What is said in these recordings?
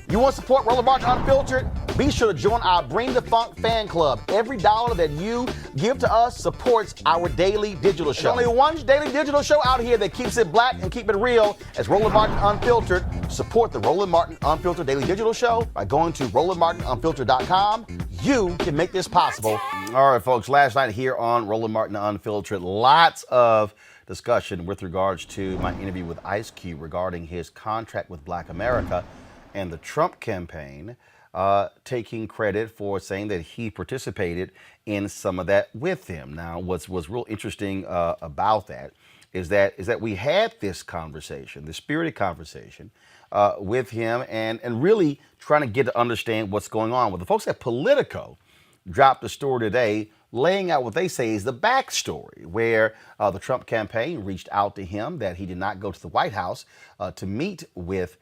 You want to support Roland Martin Unfiltered? Be sure to join our Bring the Funk fan club. Every dollar that you give to us supports our daily digital show. There's only one daily digital show out here that keeps it black and keep it real as Roland Martin Unfiltered. Support the Roland Martin Unfiltered daily digital show by going to RolandMartinUnfiltered.com. You can make this possible. All right, folks, last night here on Roland Martin Unfiltered, lots of discussion with regards to my interview with Ice Cube regarding his contract with Black America and the Trump campaign taking credit for saying that he participated in some of that with him. Now, what's real interesting about that is that we had this conversation, this spirited conversation with him and really trying to get to understand what's going on. Well, the folks at Politico dropped a story today laying out what they say is the backstory, where the Trump campaign reached out to him that he did not go to the White House to meet with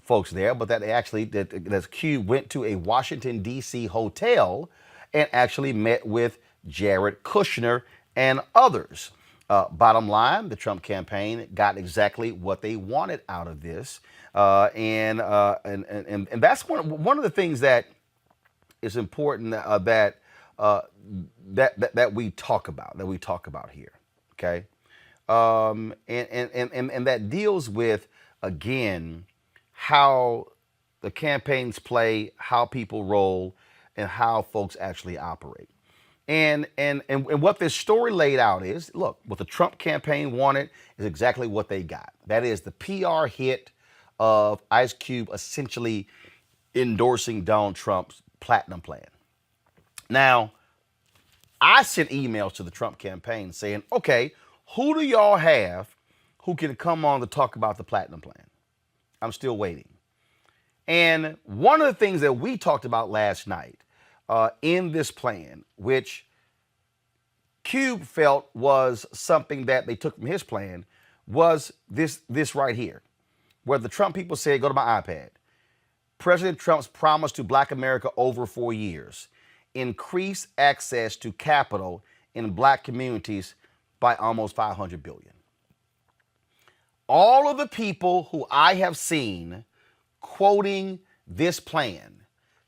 folks there, but that actually that Q went to a Washington, D.C. hotel and actually met with Jared Kushner and others. Bottom line, the Trump campaign got exactly what they wanted out of this, and that's one of the things that is important that we talk about here, okay, and that deals with, again, how the campaigns play, how people roll, and how folks actually operate. And what this story laid out is, look, what the Trump campaign wanted is exactly what they got. That is the PR hit of Ice Cube essentially endorsing Donald Trump's platinum plan. Now, I sent emails to the Trump campaign saying, okay, who do y'all have who can come on to talk about the platinum plan? I'm still waiting. And one of the things that we talked about last night in this plan, which Cube felt was something that they took from his plan, was this right here, where the Trump people said, go to my iPad. President Trump's promise to Black America over 4 years: increase access to capital in Black communities by almost $500 billion. All of the people who I have seen quoting this plan,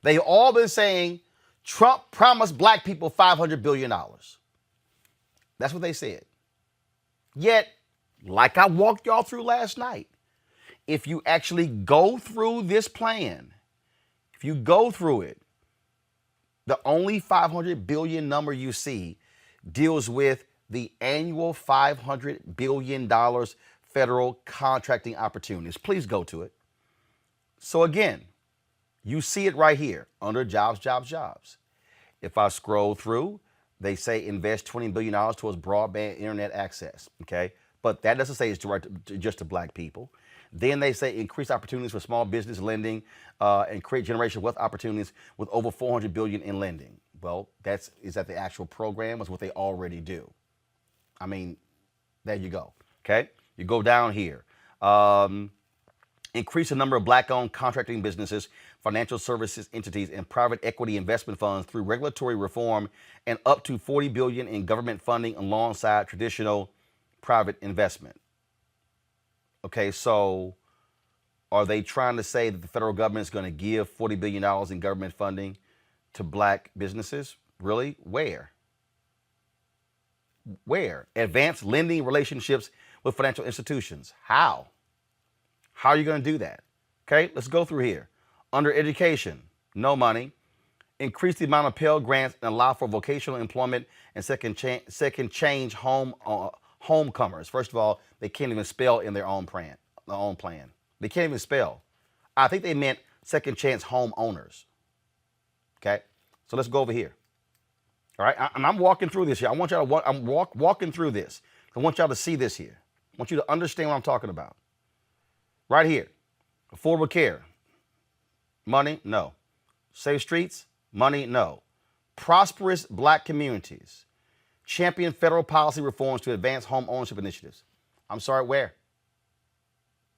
they've all been saying Trump promised Black people $500 billion. That's what they said. Yet, like I walked y'all through last night, if you actually go through this plan, if you go through it, the only $500 billion number you see deals with the annual $500 billion federal contracting opportunities. Please go to it. So again, you see it right here under jobs, jobs, jobs. If I scroll through, they say invest $20 billion towards broadband internet access, okay? But that doesn't say it's direct just to Black people. Then they say increase opportunities for small business lending and create generational wealth opportunities with over $400 billion in lending. Well, is that the actual program? Is what they already do. I mean, there you go. Okay, you go down here. Increase the number of Black-owned contracting businesses, financial services entities, and private equity investment funds through regulatory reform, and up to $40 billion in government funding alongside traditional private investment. Okay, so are they trying to say that the federal government is going to give $40 billion in government funding to Black businesses? Really? Where? Where? Advanced lending relationships with financial institutions. How? How are you going to do that? Okay, let's go through here. Under education, no money. Increase the amount of Pell Grants and allow for vocational employment and second change homecomers. First of all, they can't even spell in their own plan. They can't even spell. I think they meant second chance homeowners. Okay, so let's go over here. All right, and I'm walking through this here. I want y'all to I'm walking through this. I want y'all to see this here. I want you to understand what I'm talking about. Right here, affordable care. Money, no. Safe streets, money, no. Prosperous Black communities. Champion federal policy reforms to advance home ownership initiatives. I'm sorry, where?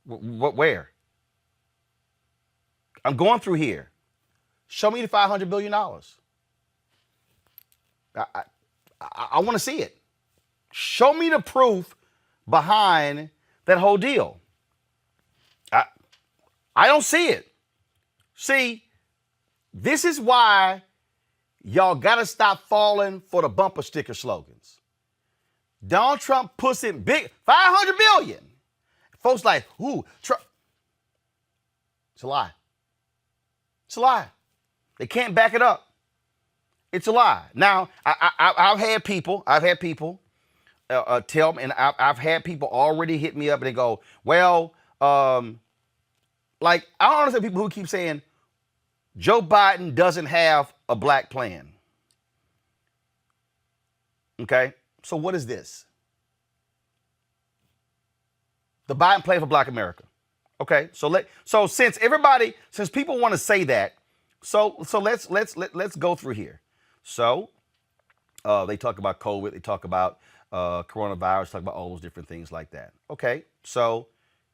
Where? I'm going through here. Show me the $500 billion. I want to see it. Show me the proof behind that whole deal. I don't see it. See, this is why y'all got to stop falling for the bumper sticker slogans. Donald Trump puts in big, 500 billion. Folks like, ooh, Trump. It's a lie. It's a lie. They can't back it up. It's a lie. Now, I've had people tell me, and I've had people already hit me up and they go, well, like, I don't understand people who keep saying Joe Biden doesn't have a black plan. Okay, so what is this? The Biden plan for Black America. Okay, so since people want to say that, so let's go through here. So they talk about COVID, they talk about coronavirus, talk about all those different things like that. Okay, so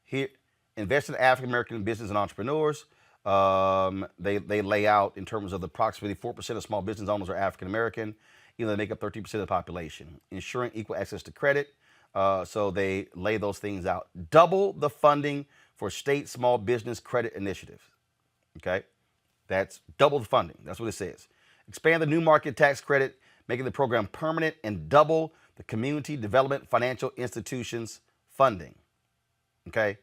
here, invest in African American business and entrepreneurs. They lay out in terms of the approximately 4% of small business owners are African American. You know, they make up 13% of the population. Ensuring equal access to credit. So they lay those things out. Double the funding for state small business credit initiatives. Okay, that's double the funding. That's what it says. Expand the new market tax credit, making the program permanent, and double the community development financial institutions funding. Okay,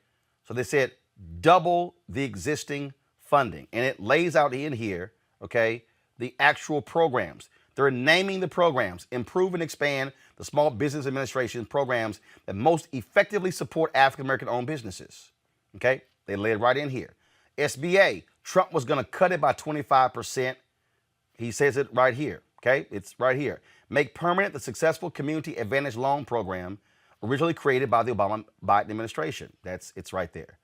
so they said double the existing funding, and it lays out in here, okay, the actual programs. They're naming the programs. Improve and expand the Small Business Administration programs that most effectively support African American owned businesses. Okay, they lay it right in here. SBA, Trump was going to cut it by 25%. He says it right here. Okay, it's right here. Make permanent the successful Community Advantage Loan Program originally created by the Obama-Biden administration. It's right there.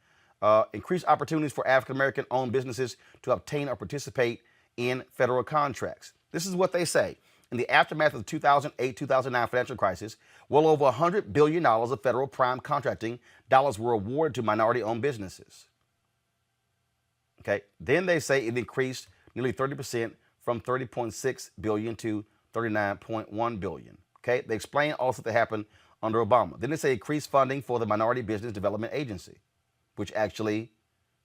Increase opportunities for African American owned businesses to obtain or participate in federal contracts. This is what they say. In the aftermath of the 2008-2009 financial crisis, well over $100 billion of federal prime contracting dollars were awarded to minority-owned businesses. Okay, then they say it increased nearly 30% from $30.6 billion to $39.1 billion. Okay, they explain also that happened under Obama. Then they say increased funding for the Minority Business Development Agency, which actually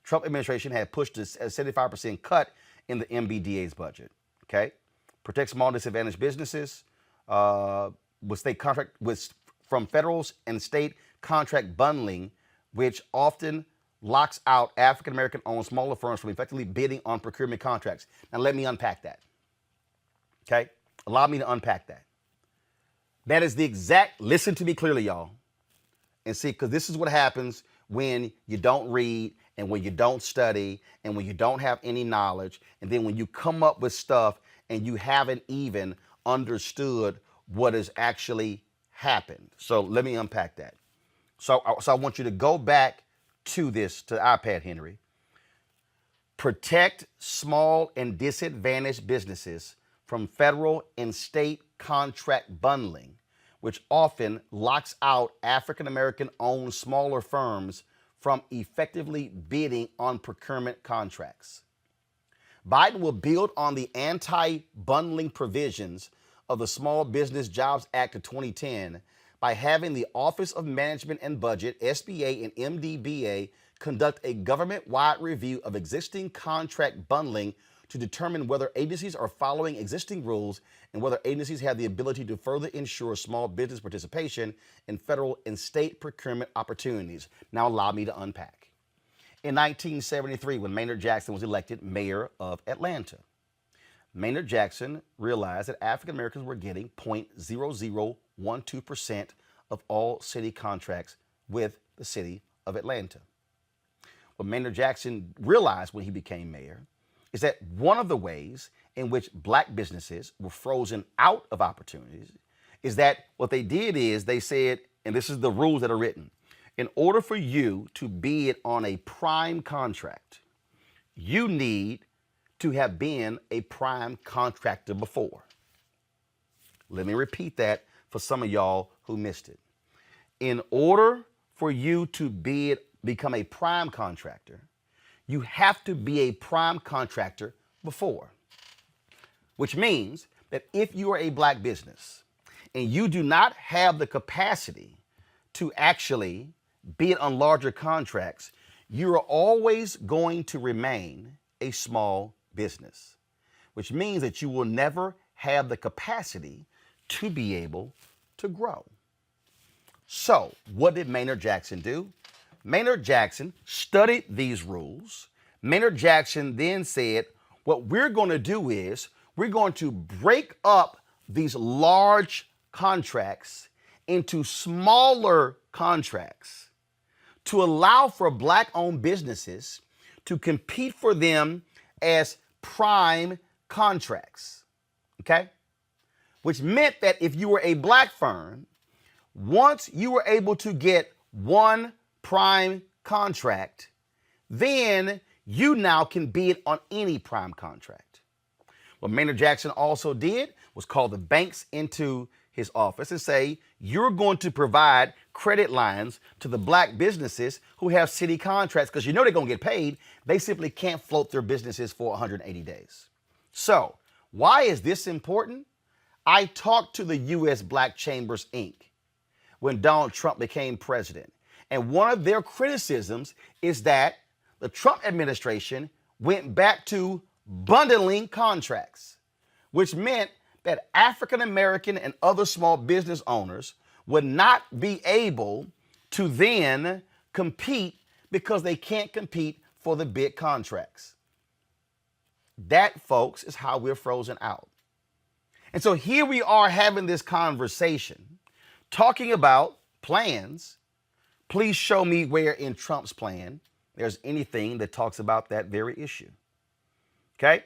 Trump administration had pushed a 75% cut in the MBDA's budget. Okay, protect small disadvantaged businesses with state contract from federal and state contract bundling, which often locks out African American owned smaller firms from effectively bidding on procurement contracts. Now let me unpack that. Okay, allow me to unpack that. That is the exact, listen to me clearly, y'all, and see, because this is what happens when you don't read and when you don't study and when you don't have any knowledge, and then when you come up with stuff and you haven't even understood what has actually happened. So let me unpack that. So I want you to go back to this, to the iPad, Henry. Protect small and disadvantaged businesses from federal and state contract bundling, which often locks out African American owned smaller firms from effectively bidding on procurement contracts. Biden will build on the anti-bundling provisions of the Small Business Jobs Act of 2010 by having the Office of Management and Budget, SBA and MDBA, conduct a government-wide review of existing contract bundling to determine whether agencies are following existing rules and whether agencies have the ability to further ensure small business participation in federal and state procurement opportunities. Now allow me to unpack. In 1973, when Maynard Jackson was elected mayor of Atlanta, Maynard Jackson realized that African Americans were getting 0.0012% of all city contracts with the city of Atlanta. What Maynard Jackson realized when he became mayor is that one of the ways in which black businesses were frozen out of opportunities is that what they did is they said, and this is the rules that are written, in order for you to bid on a prime contract, you need to have been a prime contractor before. Let me repeat that for some of y'all who missed it. In order for you to become a prime contractor, you have to be a prime contractor before, which means that if you are a black business and you do not have the capacity to actually bid on larger contracts, you are always going to remain a small business, which means that you will never have the capacity to be able to grow. So, what did Maynard Jackson do? Maynard Jackson studied these rules. Maynard Jackson then said, what we're going to do is we're going to break up these large contracts into smaller contracts to allow for Black-owned businesses to compete for them as prime contracts, okay? Which meant that if you were a Black firm, once you were able to get one prime contract, then you now can bid on any prime contract. What Maynard Jackson also did was call the banks into his office and say, you're going to provide credit lines to the Black businesses who have city contracts because you know they're going to get paid. They simply can't float their businesses for 180 days. So why is this important? I talked to the U.S. Black Chambers, Inc. when Donald Trump became president. And one of their criticisms is that the Trump administration went back to bundling contracts, which meant that African American and other small business owners would not be able to then compete because they can't compete for the big contracts. That, folks, is how we're frozen out. And so here we are having this conversation, talking about plans. Please show me where in Trump's plan there's anything that talks about that very issue. Okay?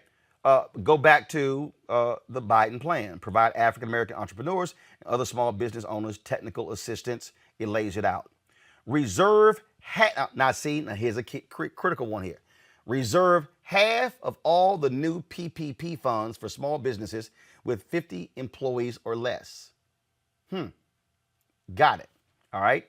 Go back to the Biden plan. Provide African-American entrepreneurs and other small business owners technical assistance. It lays it out. Reserve, now here's a critical one here. Reserve half of all the new PPP funds for small businesses with 50 employees or less. Got it. All right.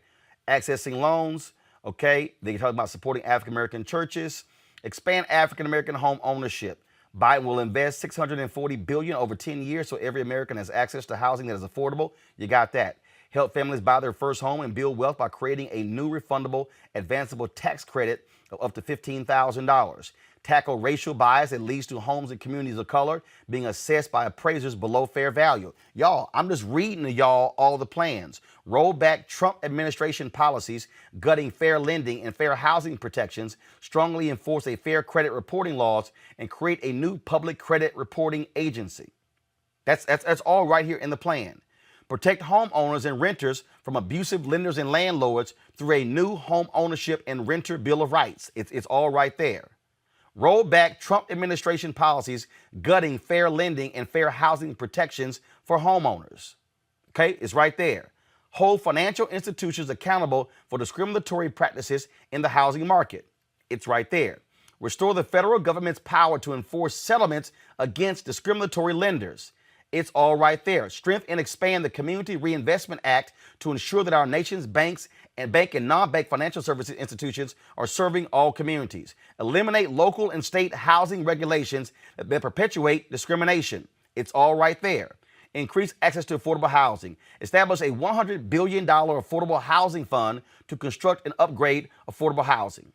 Accessing loans. Okay. They talk about supporting African-American churches. Expand African-American home ownership. Biden will invest $640 billion over 10 years so every American has access to housing that is affordable. You got that. Help families buy their first home and build wealth by creating a new refundable advanceable tax credit of up to $15,000. Tackle racial bias that leads to homes in communities of color being assessed by appraisers below fair value. Y'all, I'm just reading to y'all all the plans. Roll back Trump administration policies, gutting fair lending and fair housing protections, strongly enforce a fair credit reporting laws, and create a new public credit reporting agency. That's all right here in the plan. Protect homeowners and renters from abusive lenders and landlords through a new home ownership and renter bill of rights. It's all right there. Roll back Trump administration policies gutting fair lending and fair housing protections for homeowners. Okay, it's right there. Hold financial institutions accountable for discriminatory practices in the housing market. It's right there. Restore the federal government's power to enforce settlements against discriminatory lenders. It's all right there. Strengthen and expand the Community Reinvestment Act to ensure that our nation's banks and bank and non-bank financial services institutions are serving all communities. Eliminate local and state housing regulations that perpetuate discrimination. It's all right there. Increase access to affordable housing. Establish a $100 billion affordable housing fund to construct and upgrade affordable housing.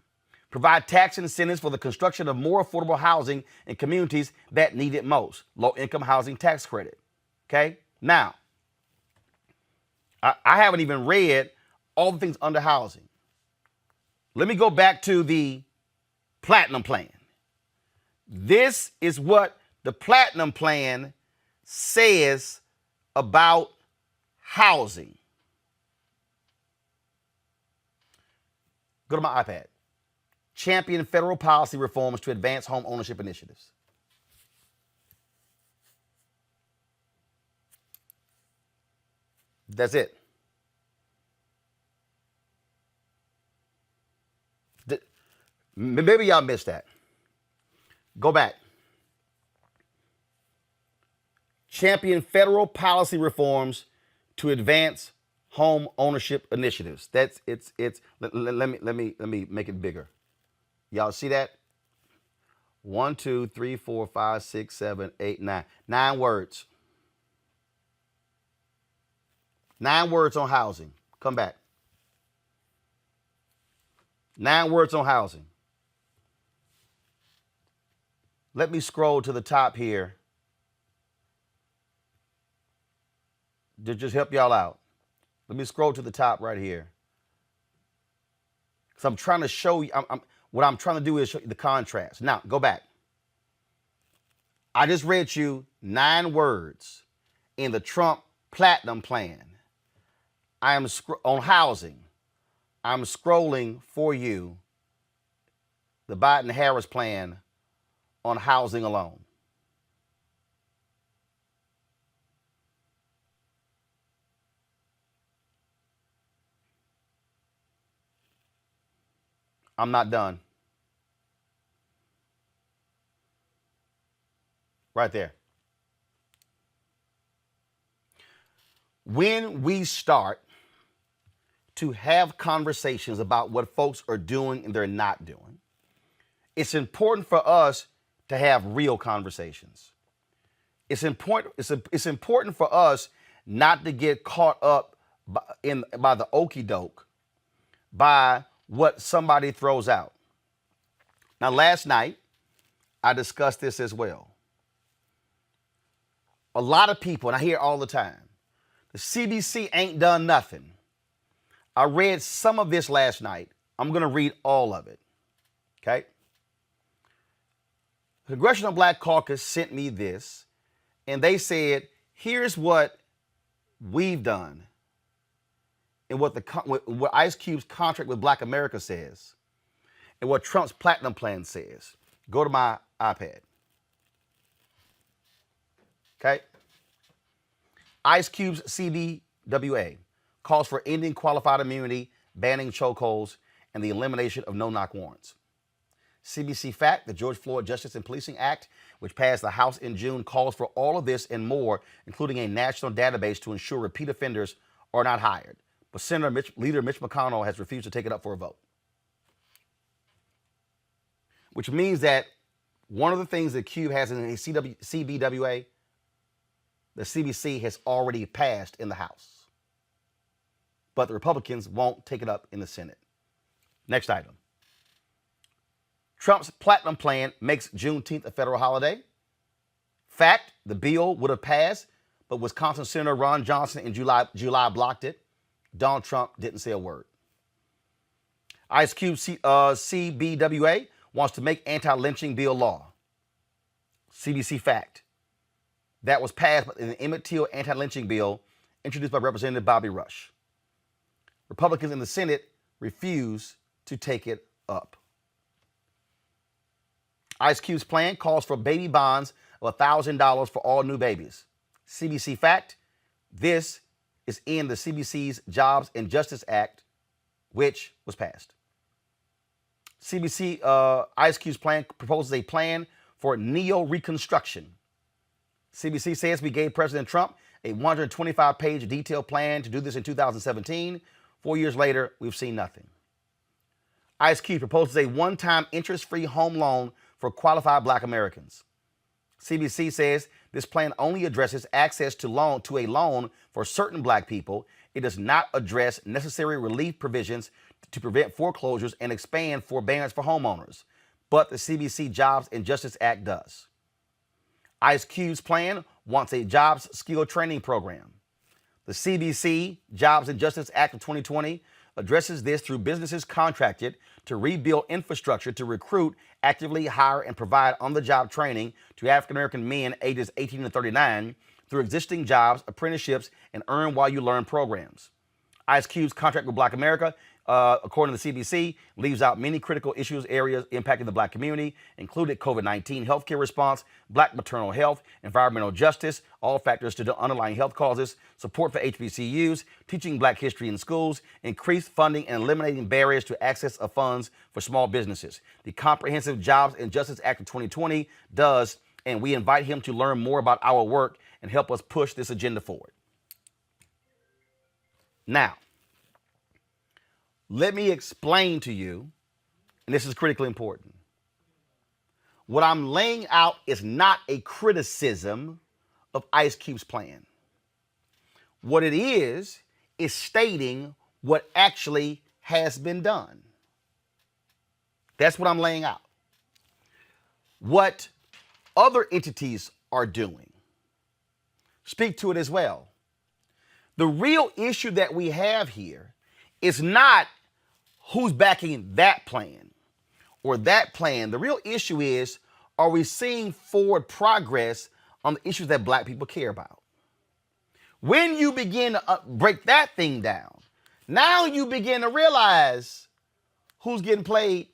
Provide tax incentives for the construction of more affordable housing in communities that need it most. Low-income housing tax credit. Okay? Now, I haven't even read all the things under housing. Let me go back to the Platinum Plan. This is what the Platinum Plan says about housing. Go to my iPad. Champion federal policy reforms to advance home ownership initiatives. That's it. Maybe y'all missed that. Go back. Champion federal policy reforms to advance home ownership initiatives. That's it's. Let me make it bigger. Y'all see that? 1, 2, 3, 4, 5, 6, 7, 8, 9. 9 words. 9 words on housing. Come back. 9 words on housing. Let me scroll to the top here to just help y'all out. Let me scroll to the top right here. Because I'm trying to show you, what I'm trying to do is show you the contrast. Now, go back. I just read you 9 words in the Trump Platinum Plan. I am on housing. I'm scrolling for you the Biden-Harris plan on housing alone. I'm not done. Right there. When we start to have conversations about what folks are doing and they're not doing, it's important for us to have real conversations. It's important for us not to get caught up by the okie-doke, by what somebody throws out. Now, last night, I discussed this as well. A lot of people, and I hear it all the time, the CDC ain't done nothing. I read some of this last night. I'm going to read all of it. Okay? The Congressional Black Caucus sent me this, and they said, here's what we've done and what Ice Cube's contract with Black America says and what Trump's Platinum Plan says. Go to my iPad. Okay? Ice Cube's CBWA calls for ending qualified immunity, banning chokeholds, and the elimination of no-knock warrants. CBC Fact, the George Floyd Justice and Policing Act, which passed the House in June, calls for all of this and more, including a national database to ensure repeat offenders are not hired. But Leader Mitch McConnell has refused to take it up for a vote. Which means that one of the things that Cube has in his CBWA, the CBC has already passed in the House. But the Republicans won't take it up in the Senate. Next item. Trump's Platinum Plan makes Juneteenth a federal holiday. Fact, the bill would have passed, but Wisconsin Senator Ron Johnson in July blocked it. Donald Trump didn't say a word. Ice Cube CBWA wants to make anti-lynching bill law. CBC Fact. That was passed in the Emmett Till anti-lynching bill introduced by Representative Bobby Rush. Republicans in the Senate refuse to take it up. Ice Cube's plan calls for baby bonds of $1,000 for all new babies. CBC Fact, this is in the CBC's Jobs and Justice Act, which was passed. Ice Cube's plan proposes a plan for neo-reconstruction. CBC says we gave President Trump a 125-page detailed plan to do this in 2017. 4 years later, we've seen nothing. Ice Cube proposes a one-time interest-free home loan for qualified Black Americans. CBC says this plan only addresses access to a loan for certain Black people. It does not address necessary relief provisions to prevent foreclosures and expand forbearance for homeowners. But the CBC Jobs and Justice Act does. Ice Cube's plan wants a jobs skill training program. The CBC Jobs and Justice Act of 2020 addresses this through businesses contracted to rebuild infrastructure to recruit, actively hire, and provide on-the-job training to African-American men ages 18 to 39 through existing jobs, apprenticeships, and earn-while-you-learn programs. Ice Cube's contract with Black America, according to the CBC, leaves out many critical areas impacting the Black community, including COVID-19 healthcare response, Black maternal health, environmental justice, all factors to the underlying health causes, support for HBCUs, teaching Black history in schools, increased funding and eliminating barriers to access of funds for small businesses. The Comprehensive Jobs and Justice Act of 2020 does, and we invite him to learn more about our work and help us push this agenda forward. Now, let me explain to you, and this is critically important. What I'm laying out is not a criticism of Ice Cube's plan. What it is stating what actually has been done. That's what I'm laying out. What other entities are doing. Speak to it as well. The real issue that we have here is not who's backing that plan or that plan. The real issue is, are we seeing forward progress on the issues that black people care about? When you begin to break that thing down, now you begin to realize who's getting played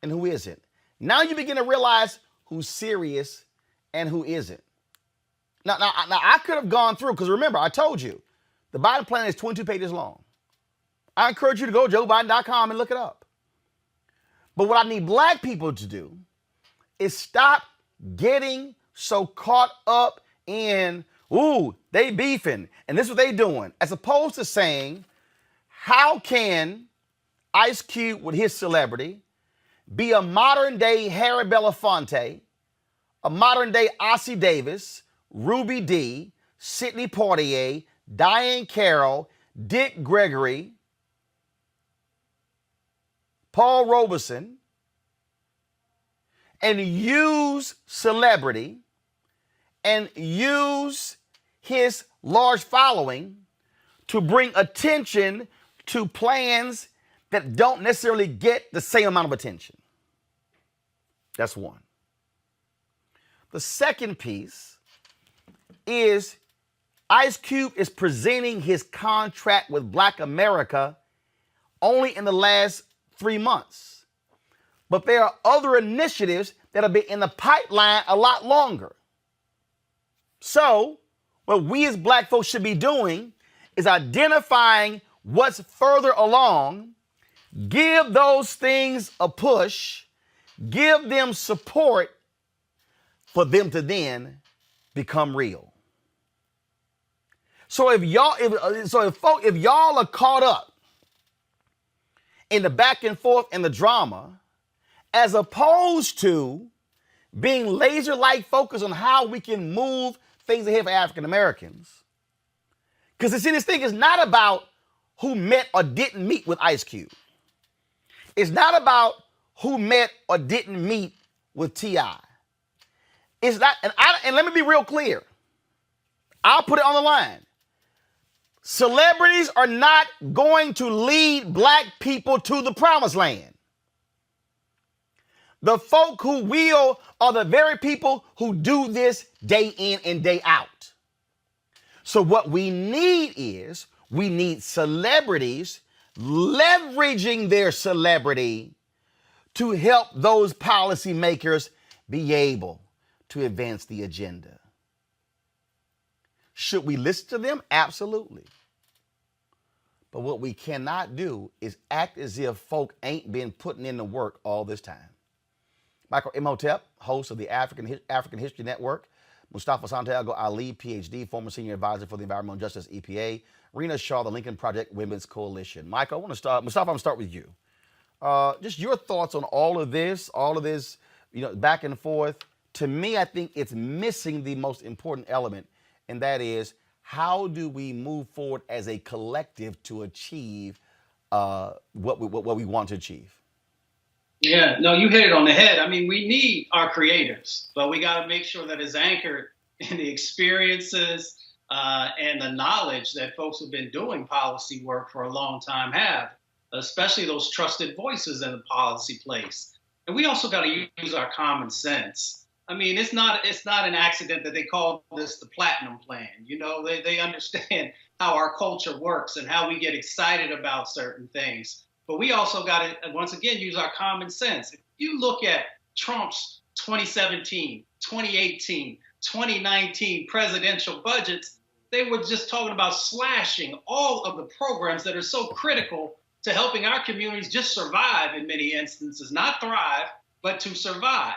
and who isn't. Now you begin to realize who's serious and who isn't. Now I could have gone through, because remember, I told you, the Biden plan is 22 pages long. I encourage you to go to joebiden.com and look it up. But what I need black people to do is stop getting so caught up in, ooh, they beefing, and this is what they doing, as opposed to saying, how can Ice Cube with his celebrity be a modern day Harry Belafonte, a modern day Ossie Davis, Ruby Dee, Sidney Poitier, Diane Carroll, Dick Gregory, Paul Robeson, and use celebrity and use his large following to bring attention to plans that don't necessarily get the same amount of attention. That's one. The second piece is Ice Cube is presenting his contract with Black America only in the last 3 months. But there are other initiatives that have been in the pipeline a lot longer. So, what we as black folks should be doing is identifying what's further along, give those things a push, give them support for them to then become real. So if y'all are caught up in the back and forth and the drama, as opposed to being laser-like focused on how we can move things ahead for African Americans, because this thing is not about who met or didn't meet with Ice Cube. It's not about who met or didn't meet with T.I. It's not, and let me be real clear. I'll put it on the line. Celebrities are not going to lead black people to the promised land. The folk who will are the very people who do this day in and day out. So what we need celebrities leveraging their celebrity to help those policymakers be able to advance the agenda. Should we listen to them? Absolutely. But what we cannot do is act as if folk ain't been putting in the work all this time. Michael Imhotep, host of the African History Network. Mustafa Santiago Ali, PhD, former senior advisor for the Environmental Justice EPA. Rena Shaw, the Lincoln Project Women's Coalition. Michael, I want to start. Mustafa, I'm going to start with you. Just your thoughts on all of this, back and forth. To me, I think it's missing the most important element, and that is, how do we move forward as a collective to achieve what we want to achieve? Yeah, no, you hit it on the head. I mean, we need our creators, but we got to make sure that it's anchored in the experiences and the knowledge that folks who've been doing policy work for a long time have, especially those trusted voices in the policy place. And we also got to use our common sense. I mean, it's not an accident that they call this the Platinum Plan. You know, they understand how our culture works and how we get excited about certain things. But we also got to, once again, use our common sense. If you look at Trump's 2017, 2018, 2019 presidential budgets, they were just talking about slashing all of the programs that are so critical to helping our communities just survive in many instances, not thrive, but to survive.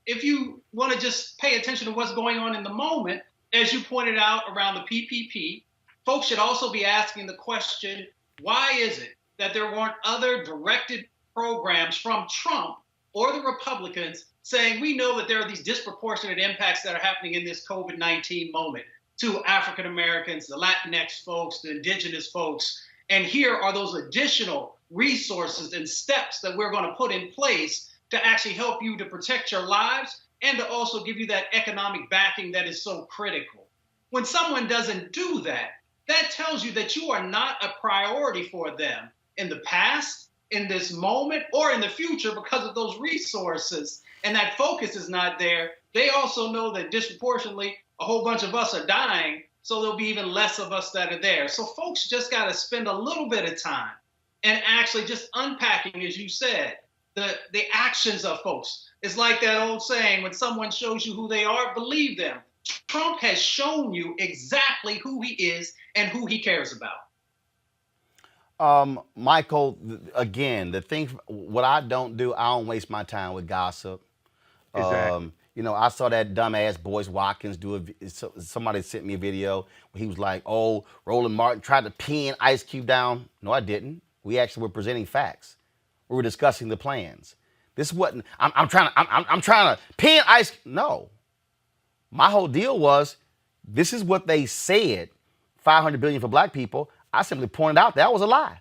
If you want to just pay attention to what's going on in the moment, as you pointed out around the PPP, folks should also be asking the question, why is it that there weren't other directed programs from Trump or the Republicans saying, we know that there are these disproportionate impacts that are happening in this COVID-19 moment to African Americans, the Latinx folks, the indigenous folks, and here are those additional resources and steps that we're going to put in place to actually help you to protect your lives and to also give you that economic backing that is so critical. When someone doesn't do that, that tells you that you are not a priority for them in the past, in this moment, or in the future because of those resources. And that focus is not there. They also know that disproportionately a whole bunch of us are dying, so there'll be even less of us that are there. So folks just got to spend a little bit of time and actually just unpacking, as you said, the actions of folks. It's like that old saying, when someone shows you who they are, believe them. Trump has shown you exactly who he is and who he cares about. Michael, again, the thing, what I don't do, I don't waste my time with gossip. Exactly. You know, I saw that dumbass Boyce Watkins somebody sent me a video where he was like, oh, Roland Martin tried to pin Ice Cube down. No, I didn't. We actually were presenting facts. We were discussing the plans. This wasn't, I'm trying to pin Ice. No. My whole deal was, this is what they said, 500 billion for black people. I simply pointed out that was a lie.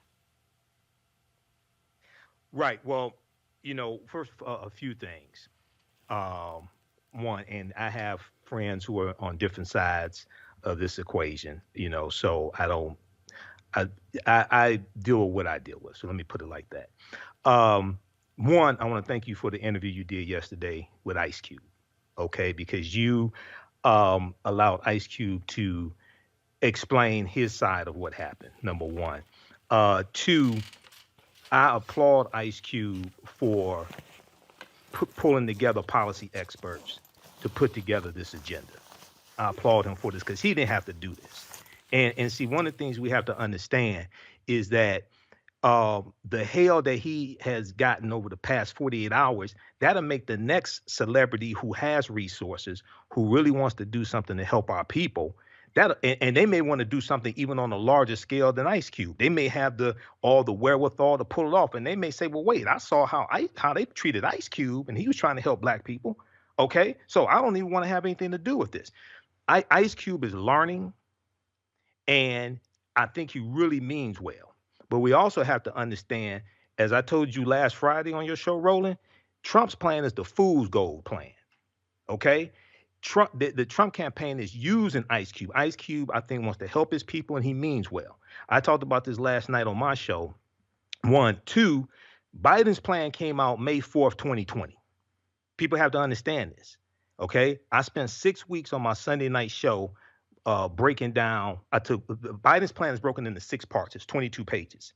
Right. Well, first, a few things. One, and I have friends who are on different sides of this equation, so I deal with what I deal with. So let me put it like that. One, I want to thank you for the interview you did yesterday with Ice Cube. Okay, because you allowed Ice Cube to explain his side of what happened, number one. Two, I applaud Ice Cube for pulling together policy experts to put together this agenda. I applaud him for this because he didn't have to do this. And see, one of the things we have to understand is that the hell that he has gotten over the past 48 hours, that'll make the next celebrity who has resources, who really wants to do something to help our people, and they may want to do something even on a larger scale than Ice Cube. They may have all the wherewithal to pull it off, and they may say, well, wait, I saw how they treated Ice Cube, and he was trying to help black people. Okay, so I don't even want to have anything to do with this. Ice Cube is learning, and I think he really means well. But we also have to understand, as I told you last Friday on your show, Roland, Trump's plan is the fool's gold plan. Okay? The Trump campaign is using Ice Cube. Ice Cube, I think, wants to help his people, and he means well. I talked about this last night on my show. One. Two, Biden's plan came out May 4th, 2020. People have to understand this. Okay? I spent 6 weeks on my Sunday night show breaking down. Biden's plan is broken into 6 parts. It's 22 pages.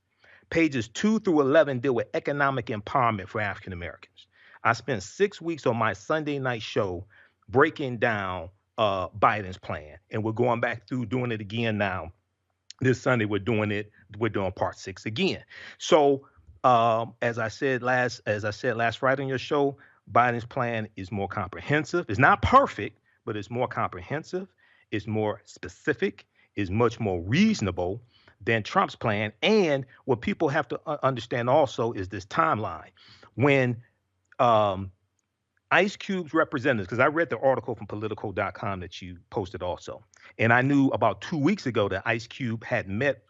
Pages 2 through 11 deal with economic empowerment for African Americans. I spent 6 weeks on my Sunday night show breaking down Biden's plan, and we're going back through doing it again now. This Sunday we're doing part 6 again. So as I said last Friday on your show, Biden's plan is more comprehensive. It's not perfect, but it's more comprehensive. It's more specific. Is much more reasonable than Trump's plan. And what people have to understand also is this timeline. When Ice Cube's representatives, because I read the article from Politico.com that you posted also, and I knew about 2 weeks ago that Ice Cube had met,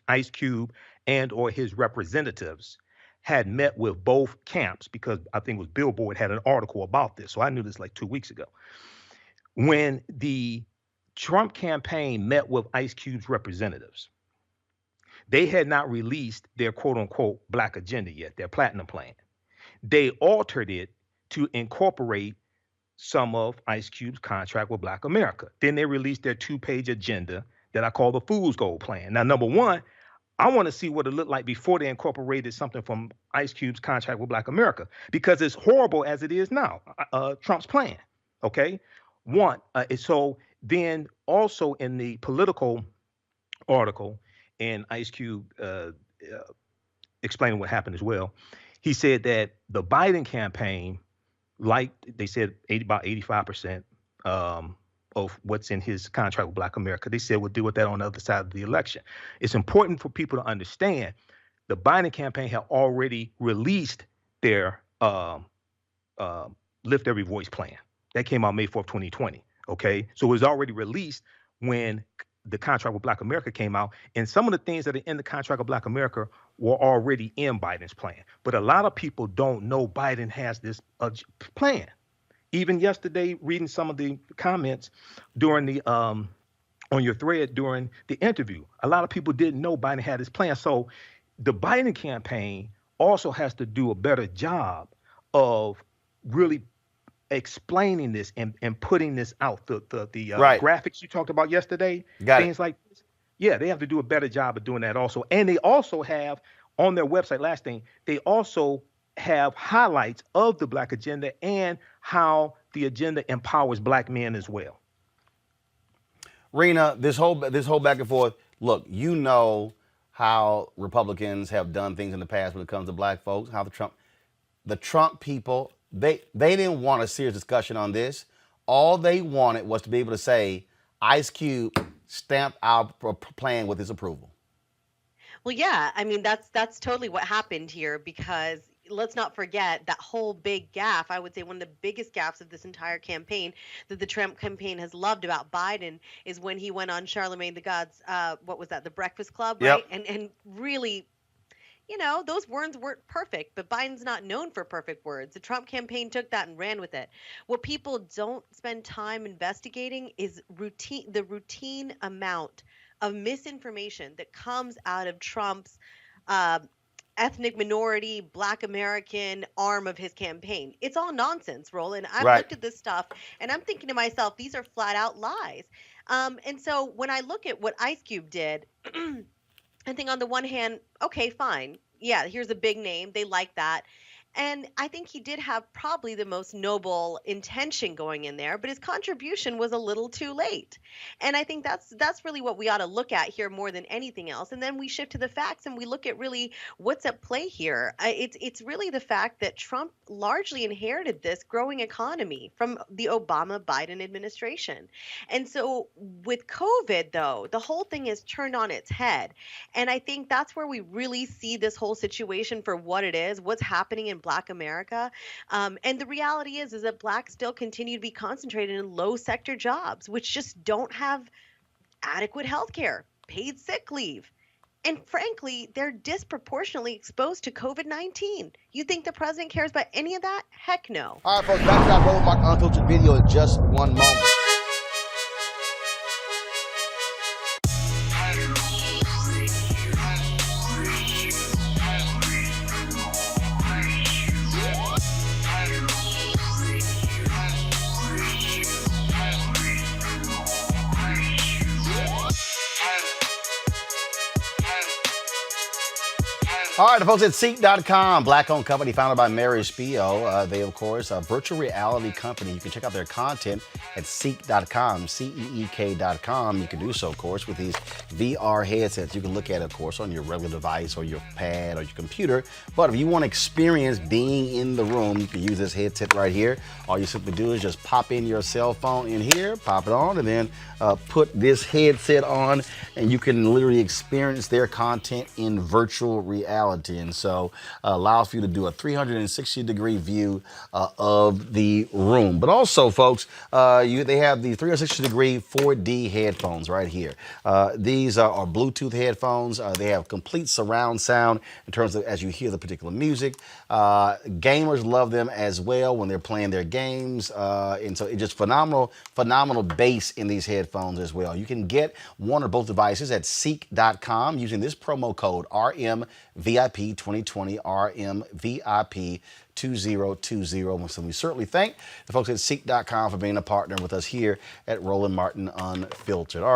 Ice Cube and or his representatives had met with both camps, because I think it was Billboard had an article about this. So I knew this like 2 weeks ago. When the Trump campaign met with Ice Cube's representatives, they had not released their quote unquote black agenda yet, their platinum plan. They altered it to incorporate some of Ice Cube's contract with Black America. Then they released their 2-page agenda that I call the Fool's Gold Plan. Now, number one, I want to see what it looked like before they incorporated something from Ice Cube's contract with Black America, because it's horrible as it is now, Trump's plan, okay? So then also in the Political article, and Ice Cube explaining what happened as well, he said that the Biden campaign, like they said, about 85% of what's in his contract with Black America, they said we'll deal with that on the other side of the election. It's important for people to understand the Biden campaign had already released their Lift Every Voice plan. That came out May 4th, 2020. Okay, so it was already released when the contract with Black America came out, and some of the things that are in the contract with Black America were already in Biden's plan. But a lot of people don't know Biden has this plan. even yesterday, reading some of the comments during the on your thread during the interview, a lot of people didn't know Biden had his plan. So the Biden campaign also has to do a better job of really explaining this and putting this out. The Right. graphics you talked about yesterday, Got it. things like this. Yeah, they have to do a better job of doing that also. And they also have on their website, last thing, they also have highlights of the Black agenda and how the agenda empowers Black men as well. Rena, this whole back and forth. Look, you know how Republicans have done things in the past when it comes to Black folks. How the Trump people, they didn't want a serious discussion on this. All they wanted was to be able to say, Ice Cube stamped our plan with his approval. Well, yeah, I mean that's totally what happened here, because let's not forget that whole big gaffe. I would say one of the biggest gaffes of this entire campaign that the Trump campaign has loved about Biden is when he went on Charlemagne the God's, what was that, The Breakfast Club, right? Yep. And really, you know, those words weren't perfect, but Biden's not known for perfect words. The Trump campaign took that and ran with it. What people don't spend time investigating is the routine amount of misinformation that comes out of Trump's ethnic minority, Black American arm of his campaign. It's all nonsense, Roland. I've Right. looked at this stuff and I'm thinking to myself, these are flat out lies. And so when I look at what Ice Cube did, I think on the one hand, okay, fine. Yeah, here's a big name. They like that. And I think he did have probably the most noble intention going in there, but his contribution was a little too late. And I think that's really what we ought to look at here more than anything else. And then we shift to the facts and we look at really what's at play here. It's really the fact that Trump largely inherited this growing economy from the Obama-Biden administration. And so with COVID, though, the whole thing is turned on its head. And I think that's where we really see this whole situation for what it is, what's happening in Black America. And the reality is that Blacks still continue to be concentrated in low sector jobs, which just don't have adequate health care, paid sick leave. And frankly, they're disproportionately exposed to COVID-19. You think the president cares about any of that? Heck no. All right, folks, back to our Roland Martin Unfiltered video in just one moment. All right, the folks at Ceek.com, Black-owned company founded by Mary Spio. They, of course, a virtual reality company. You can check out their content at Ceek.com, Ceek.com. You can do so, of course, with these VR headsets. You can look at it, of course, on your regular device or your pad or your computer. But if you want to experience being in the room, you can use this headset right here. All you simply do is just pop in your cell phone in here, pop it on, and then put this headset on, and you can literally experience their content in virtual reality. And so allows for you to do a 360-degree view of the room. But also, folks, they have the 360-degree 4D headphones right here. These are Bluetooth headphones. They have complete surround sound in terms of as you hear the particular music. Gamers love them as well when they're playing their games. And so it's just phenomenal bass in these headphones as well. You can get one or both devices at Ceek.com using this promo code RMVIP 2020, RMVIP 2020. So we certainly thank the folks at Ceek.com for being a partner with us here at Roland Martin Unfiltered. All right.